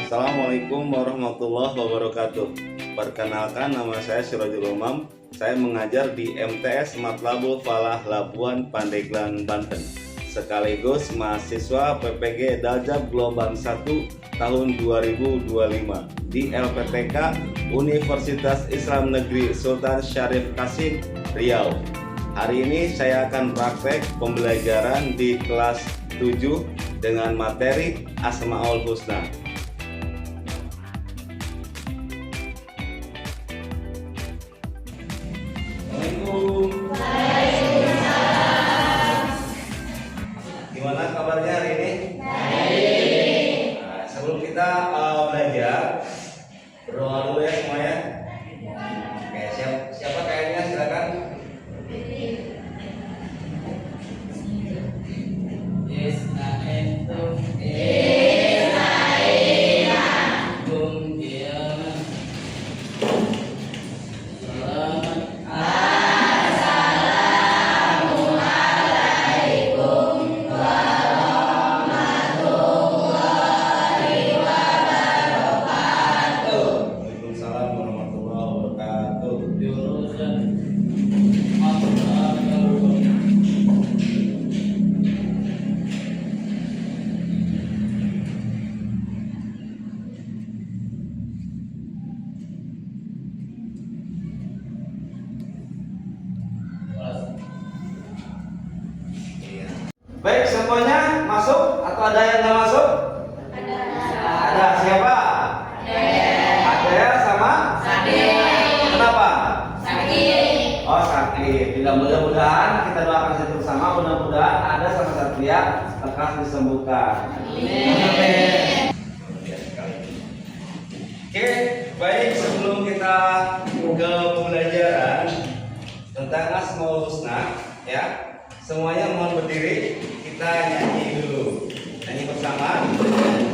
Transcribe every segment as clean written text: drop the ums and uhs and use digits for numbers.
Assalamualaikum warahmatullahi wabarakatuh. Perkenalkan, nama saya Sirajul Umam. Saya mengajar di MTS Matlabul Falah Labuan Pandeglang, Banten. Sekaligus mahasiswa PPG Daljab Gelombang 1 tahun 2025 di LPTK Universitas Islam Negeri Sultan Syarif Qasim, Riau. Hari ini saya akan praktek pembelajaran di kelas 7 dengan materi Asmaul Husna. Assalamualaikum. Gimana kabarnya hari ini? Baik. Nah, sebelum kita belajar, berdoa dulu ya semuanya. Oke, siapa kayaknya silakan. Baik, semuanya masuk atau ada yang nggak masuk? Ada. Siapa? Ada sama? Kenapa? Sakit. Oh, sakit. Mudah-mudahan kita doakan saja bersama. Mudah-mudahan ada sama Satria lekas disembuhkan. Amin. Oke, baik. Sebelum kita ke pembelajaran tentang Asmaul Husna, ya. Semuanya mohon berdiri, kita nyanyi dulu. Nyanyi bersama,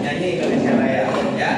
nyanyi Indonesia Raya, ya.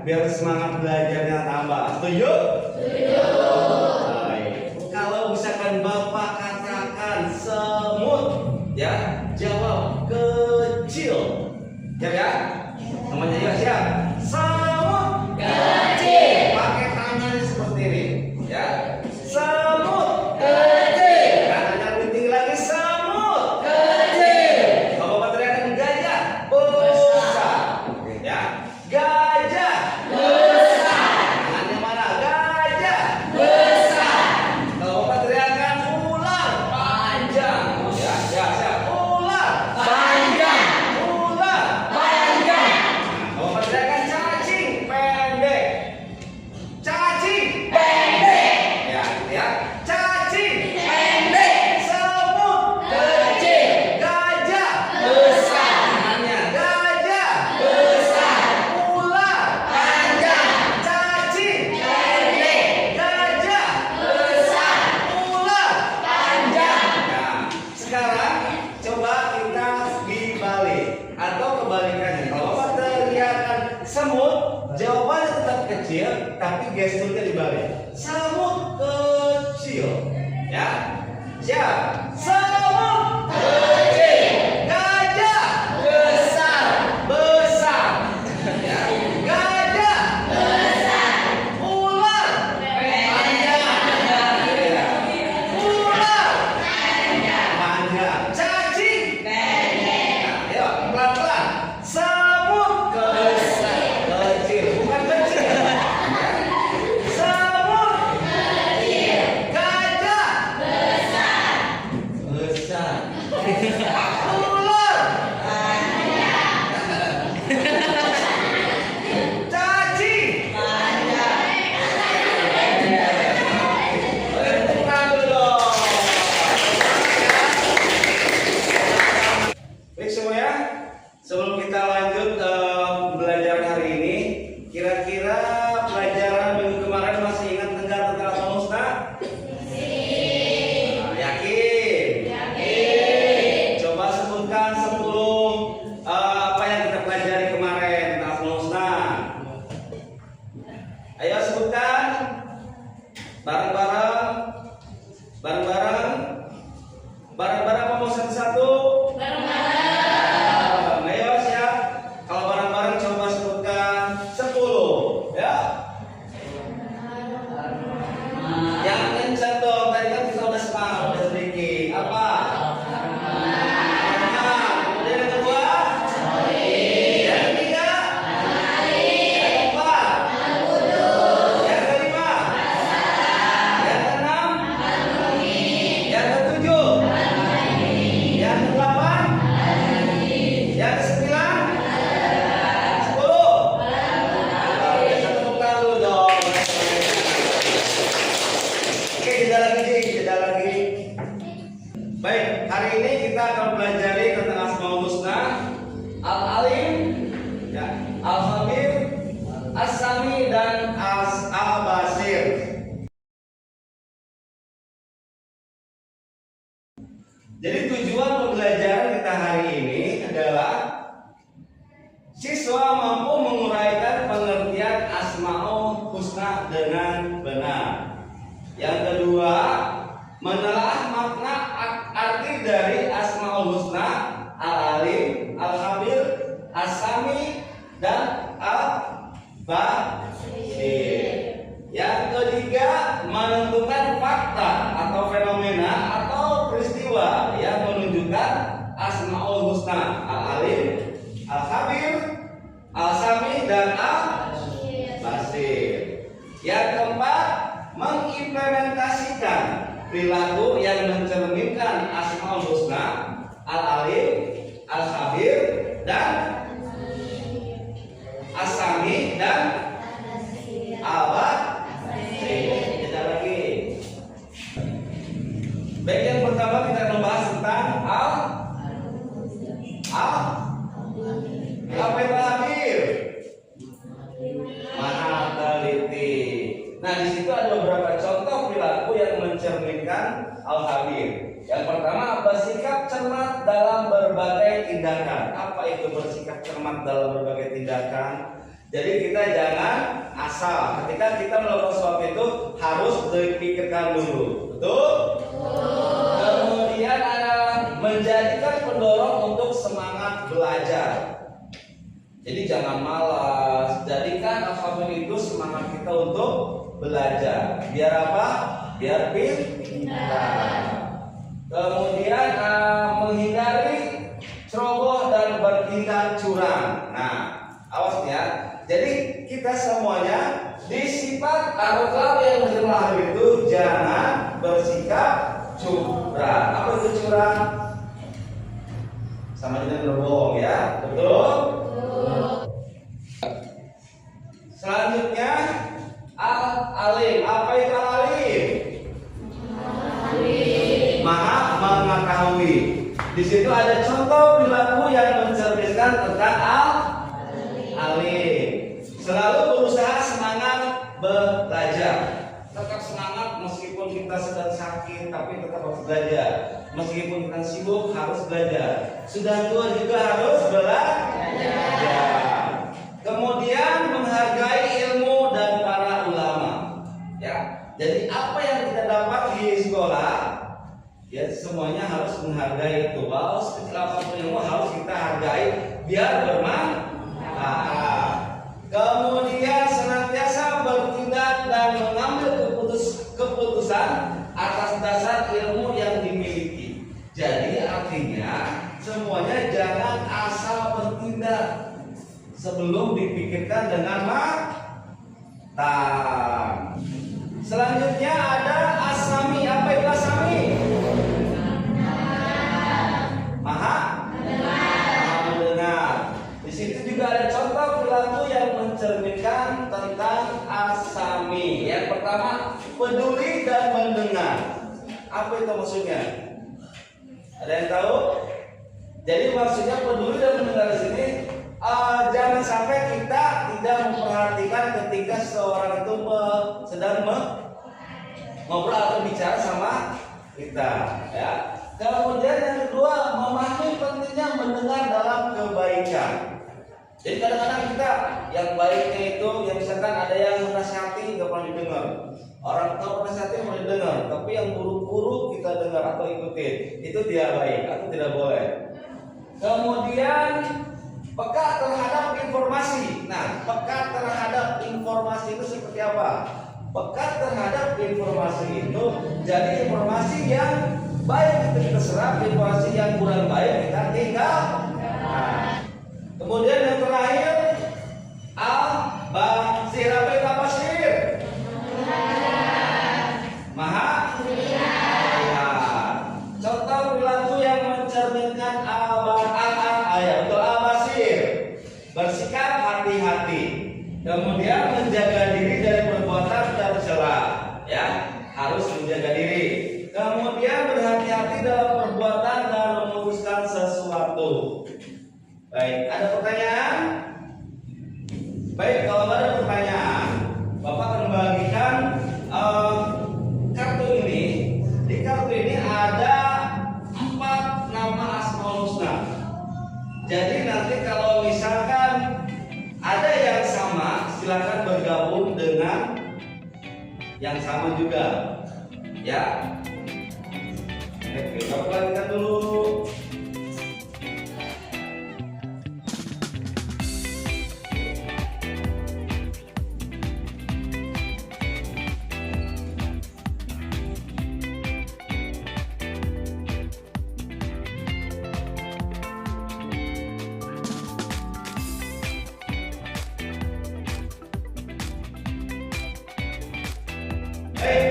Biar semangat belajarnya tambah. Setuju? Setuju. Baik. Kalau misalkan Bapak katakan semut, ya, jawab kecil. Siap ya? Semuanya juga siap? Semut kecil. Pakai tangan seperti ini, ya. Semut kecil. Tangannya lebih tinggi lagi. Semut kecil. Kalau Bapak teriakan gajah besar, ya. Gajah besar. Tangannya mana? Gajah besar. Kalau Bapak teriakan ular panjang, ya, siap. Ular panjang. Ular panjang. Kalau Bapak teriakan cacing pendek. Cacing pendek. Ya, gitu ya. Cacing pendek. Semut kecil. Gajah besar. Tangannya gajah besar. Ular panjang. Cacing pendek. Gajah besar. Ular panjang. Nah, sekarang coba kita dibalik atau kebalikannya. Kalau Bapak teriakan semut, jawabannya tetap kecil, tapi gesturnya dibalik. Semut kecil, ya. Siap. Semut kecil. Gajah besar. Bareng-bareng apa mau satu-satu? Bareng-bareng. Ayo siap. Kalau bareng-bareng coba sebutkan 10 ya. Yang kencang dong. Tadi kan kita udah sepakat, udah sedikit. Apa? Kemudian yang kedua? Yang ketiga? Yang keempat? Yang kelima? Yang keenam? Yang ketujuh? Yang kedelapan? Yang kesembilan? 10? Oke, tepuk tangan dulu dong. Oke, jeda lagi. Baik, hari ini kita akan belajar tentang Asmaul Husna, Al-Alim, ya, Al-Khabir, As-Sami dan Al-Basir. Jadi tujuan pembelajaran kita hari ini adalah siswa mampu menguraikan pengertian Asmaul Husna dengan benar. Yang kedua, menelaah makna arti dari Asmaul Husna, Al-Alim, Al-Khabir, As-Sami dan Al-Basir. Yang ketiga, menentukan fakta atau fenomena atau peristiwa yang menunjukkan Asmaul Husna, Al-Alim, Al-Khabir, Al-Sami dan Al-Basir. Yang keempat, mengimplementasikan perilaku yang mencerminkan Asmaul Husna, Al-Alim, Al-Khabir dan As-Sami dan Al-Basir. Kita lagi. Baik, yang pertama kita membahas tentang apa itu Al-Khabir? Maha teliti. Nah, di situ ada beberapa contoh perilaku yang mencerminkan Al-Khabir. Yang pertama, bersikap cermat dalam berbagai tindakan. Apa itu bersikap cermat dalam berbagai tindakan? Jadi kita jangan asal. Ketika kita melakukan sesuatu itu harus dipikirkan dulu. Betul? Kemudian ada menjadikan pendorong untuk semangat belajar. Jadi jangan malas. Jadikan Al-Khabir itu semangat kita untuk belajar. Biar apa? Biar pintar. Kemudian menghindari ceroboh dan bertindak curang. Nah, awas ya. Jadi kita semuanya di sifat akhlak yang menjelaskan itu jangan bersikap curang. Apa itu curang? Sama dengan berbohong ya. Betul? Selanjutnya Al-Alim. Apa itu Al-Alim? Maha mengetahui. Di situ ada contoh perilaku yang mencerminkan tentang Al-Alim. Selalu berusaha semangat belajar. Tetap semangat meskipun kita sedang sakit, tapi tetap harus belajar. Meskipun kita sibuk harus belajar. Sudah tua juga harus belajar. Kemudian menghargai ilmu dan para ulama. Ya. Jadi apa yang kita dapat di sekolah, ya semuanya harus menghargai itu. Walau sekecil apapun ilmu harus kita hargai biar bermanfaat. Kemudian senantiasa bertindak dan mengambil keputusan atas dasar ilmu yang dimiliki. Jadi artinya semuanya jangan asal bertindak sebelum dipikirkan dengan matang. Selanjutnya ada As-Sami. Apa itu As-Sami? Maha mendengar. Di situ juga ada contoh perilaku yang mencerminkan tentang As-Sami. Yang pertama, peduli dan mendengar. Apa itu maksudnya? Ada yang tahu? Jadi maksudnya peduli dan mendengar di sini, jangan sampai kita tidak memperhatikan ketika seorang itu sedang ngobrol atau bicara sama kita, ya. Kemudian yang kedua, memahami pentingnya mendengar dalam kebaikan. Jadi kadang-kadang kita yang baiknya itu, yang misalkan ada yang menasihati nggak pernah didengar, orang tahu menasihati pernah didengar, tapi yang buruk-buruk kita dengar atau ikutin, itu tidak baik atau tidak boleh. Kemudian peka terhadap informasi. Nah, peka terhadap informasi itu seperti apa? Peka terhadap informasi itu, jadi informasi yang baik itu kita serap, informasi yang kurang baik kita tinggal. Nah, kemudian yang terakhir, al-basir. Apa itu al-basir? Maha melihat. Contoh perilaku yang mencerminkan al-basir, bersikap hati-hati, kemudian menjaga diri dari perbuatan tercela, ya, harus menjaga diri. Kemudian berhati-hati dalam perbuatan dan memutuskan sesuatu. Baik, ada pertanyaan? Baik, kalau ada pertanyaan, Bapak akan membagikan kartu ini. Di kartu ini ada 4 nama Asmaul Husna. Jadi nanti kalau misalkan ada yang sama, silakan bergabung dengan yang sama juga, ya. Oke, kita lanjutkan dulu.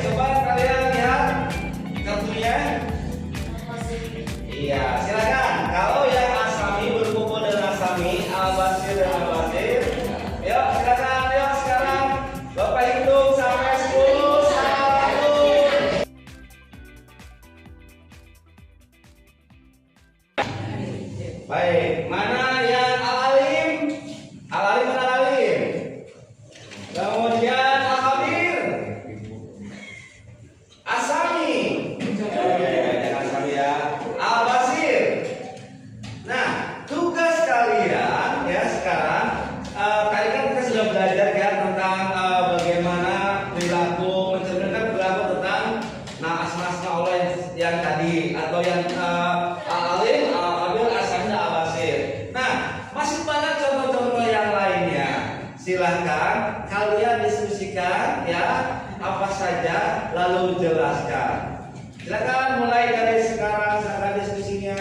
Coba kalian lihat kartunya. Iya, silakan. Kalau yang Asami berkumpul dengan Asami, al-basir dan al-basir. Yuk, silakan. Yuk sekarang Bapak hitung sampai 10. 1. Baik, mana yang al-alim? Al-alim mana al-alim? Kemudian al-khabir. Asami. Asami ya. Al-basir. Nah, tugas kalian ya sekarang tadi kan kita sudah belajar ya tentang bagaimana perilaku mencerminkan perilaku tentang asma-asma Allah yang tadi atau yang al-alim, al-khabir, asami, al-basir. Nah, masih banyak contoh-contoh yang lainnya. Silahkan kalian diskusikan ya apa saja lalu jelaskan. Silakan mulai dari sekarang, silakan diskusinya.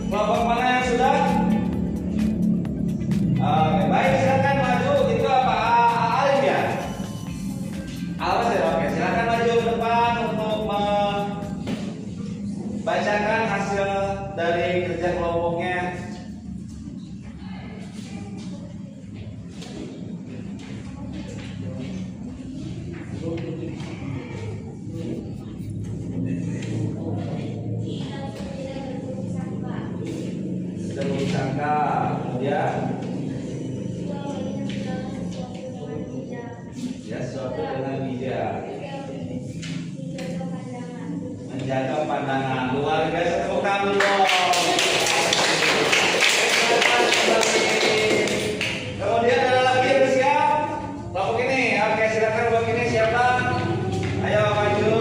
Kelompok mana yang sudah? Oke, baik, silakan maju. Itu apa? Alim ya? Awas ya, oke. Silakan maju ke depan untuk membacakan hasil dari kerja kelompoknya. Kemudian ya suatu dengan bijak, menjaga pandangan. Luar biasa, tepuk tangan dulu. Kemudian ada lagi yang siap kelompok ini. Oke, silakan kelompok ini siapa? Ayo maju.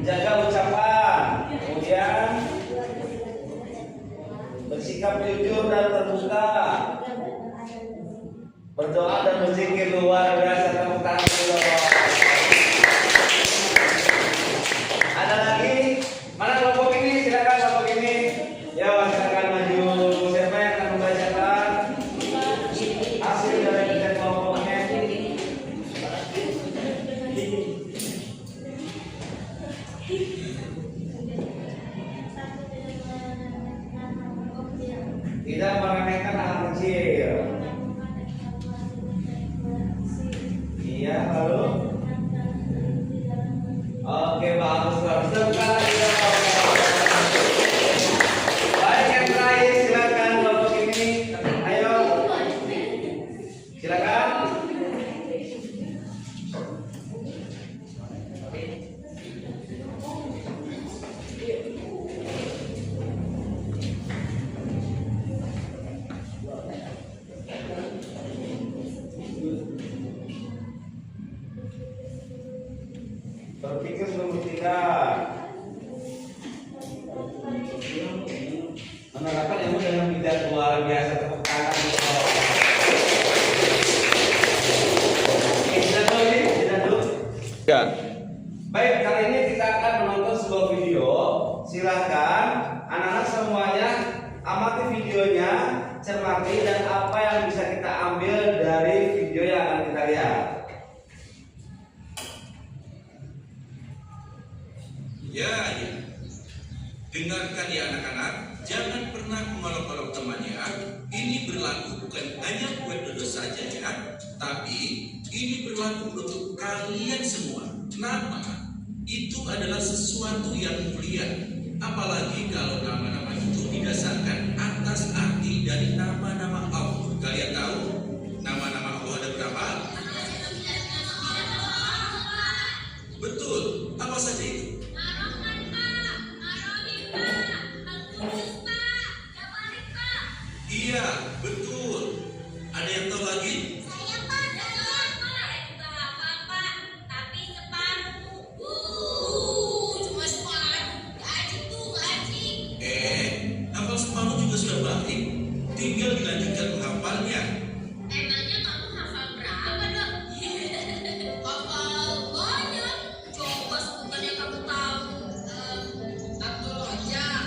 Jaga ucapan, kemudian bersikap jujur dan terbuka, berdoa dan berzikir. Luar biasa, tepuk tangan dulu. Ada lagi? Mana kelompok ini? Silakan kelompok ini. Ya, silakan maju. Siapa Tidak meremehkan hal kecil. Iya, lalu. Oke, bagus. Buka lagi dong. Baik, yang terakhir silakan kelompok ini. Ayo. Silakan. Berpikir sebelum bertindak. Menerapkan ilmu dengan bijak luar biasa, tepuk tangan. Oke, tidak dulu. Ya. Baik, kali ini kita akan menonton sebuah video. Silahkan anak-anak semuanya amati videonya, cermati dan apa yang bisa kita ambil dari video yang akan kita lihat. Ya. Dengarkan ya anak-anak, jangan pernah mengolok-olok temannya. Ini berlaku bukan hanya buat Dodo saja ya, tapi ini berlaku untuk kalian semua. Nama itu adalah sesuatu yang mulia, apalagi kalau nama-nama itu didasarkan atas arti dari nama-nama Allah. Kalian tahu nama-nama Allah ada berapa? Betul, apa saja itu? Iya, betul. Ada yang tahu lagi? Saya Pak, saya juga hafal Pak, tapi separuh. Cuma separuh. Gaji tuh, gaji. Hafal separuh juga sudah baik. Tinggal dilanjutkan menghafalnya. Emangnya kamu hafal berapa dok? Hafal banyak. Coba sebutkan yang kamu tahu. Abdul Rojak.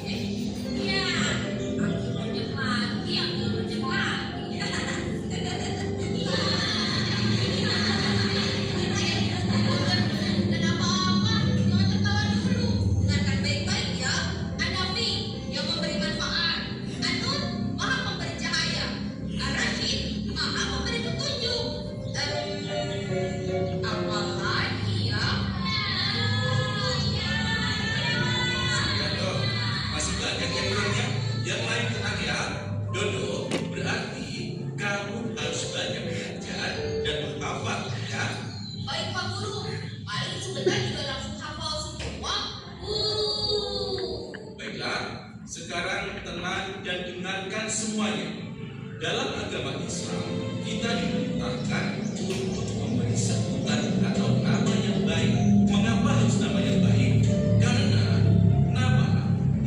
Iya. Abdul Rojak lagi, Abdul Rojak lagi. Dan apa-apa, jangan tertawa dulu. Dengarkan baik-baik ya. An-Nafi yang memberi manfaat. An-Nur maha memberi cahaya. Ar-Rasyid maha memberi petunjuk. Apa lagi ya? Ya dong, masih banyak yang lainnya. Yang lain tenang ya. Dodo, berarti kamu harus banyak belajar dan menghafal ya. Baik Pak Guru, paling sebentar juga langsung hafal semua. Baiklah, sekarang tenang dan dengarkan semuanya. Dalam agama Islam, kita diperintahkan untuk memberi sebutan atau nama yang baik. Mengapa harus nama yang baik? Karena nama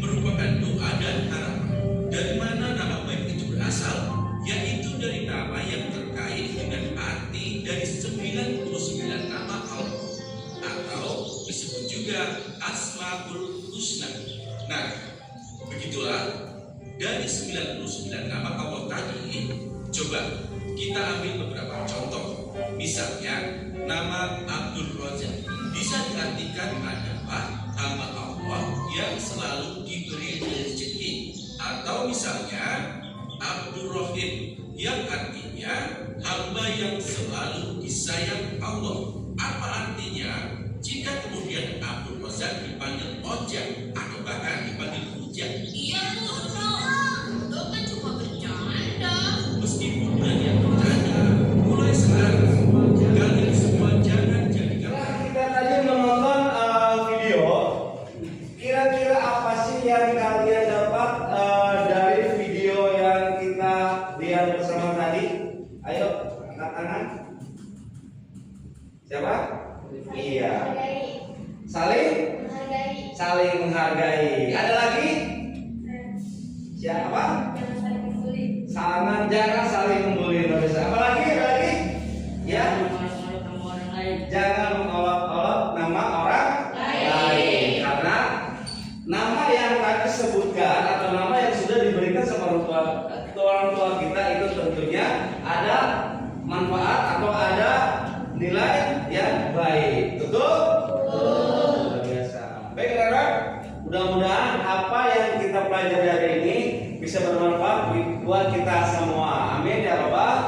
merupakan doa dan harapan. Dari mana nama baik itu berasal? Yaitu dari nama yang terkait dengan arti dari 99 nama Allah, atau disebut juga Asmaul Husna. Nah, begitulah. Dari 99 nama Allah tadi, coba kita ambil beberapa contoh. Misalnya, nama Abdul Razak bisa diartikan adalah hamba Allah yang selalu diberi rezeki. Atau misalnya, Abdul Rahim yang artinya hamba yang selalu disayang Allah. Apa artinya? Jika kemudian Abdul Razak dipanggil Ojak atau bahkan dipanggil Hujat, Iya Dok, Dok kan cuma bercanda. meskipun kalian bercanda, mulai sekarang kalian semua jangan jadikan Setelah kita tadi menonton video, kira-kira apa sih yang kalian dapat dari video yang kita lihat bersama tadi? Ayo, angkat tangan. Siapa? Iya. Saling saling menghargai. Ada lagi? Siapa? Jangan saling membuli. Apa lagi? Ada lagi? Ya. Jangan mengolok-olok nama orang lain. Karena nama yang tadi sebutkan atau nama yang sudah diberikan sama orang tua kita itu tentunya ada manfaat atau ada nilai yang baik. Betul? Luar biasa. pelajari hari ini bisa bermanfaat buat kita semua. Amin ya rabbal